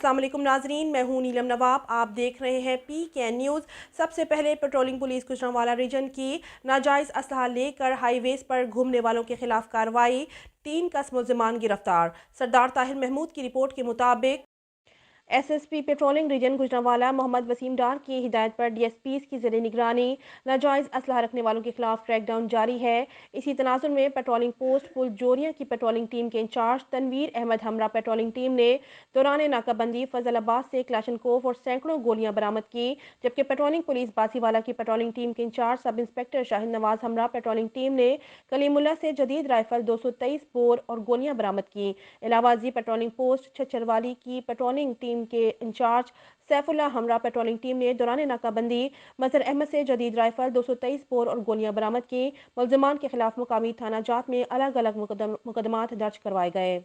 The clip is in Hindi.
अस्सलाम वालेकुम नाजरीन, मैं हूं नीलम नवाब। आप देख रहे हैं PKN न्यूज़। सबसे पहले पेट्रोलिंग पुलिस गुजरांवाला रीजन की नाजायज़ असलहा लेकर हाईवेज पर घूमने वालों के खिलाफ कार्रवाई। 3 कस मुल्ज़िमान गिरफ्तार। सरदार ताहिर महमूद की रिपोर्ट के मुताबिक SSP patrolling region Gujranwala Mohammad Waseem Dar की हिदायत पर DSPs की ज़ेरे निगरानी नाजायज़ असलहा रखने वालों के खिलाफ क्रैकडाउन जारी है। इसी तनाजुर में पेट्रोलिंग पोस्ट फुलजोरिया की पेट्रोलिंग टीम के इंचार्ज तनवीर अहमद हमरा पेट्रोलिंग टीम ने दौरान नाकाबंदी फजलाबाद से क्लाशनकोफ और सैकड़ों गोलियां बरामद की, जबकि पेट्रोलिंग पुलिस बासीवाला की पेट्रोलिंग टीम के in charge sub inspector Shahid Nawaz हमरा पेट्रोलिंग टीम ने कलीमुल्ला से जदीद राइफल 223 बोर और गोलियां बरामद की। इलाहाबादी पेट्रोलिंग पोस्ट छछरवाली की पेट्रोलिंग टीम के इंचार्ज सैफुल्ला हमरा पेट्रोलिंग टीम ने दौरान नाकाबंदी मजहर अहमद से जदीद राइफल 223 बोर और गोलियां बरामद की। मुल्ज़िमान के खिलाफ मुकामी थाना जात में अलग अलग मुकदमात दर्ज करवाए गए।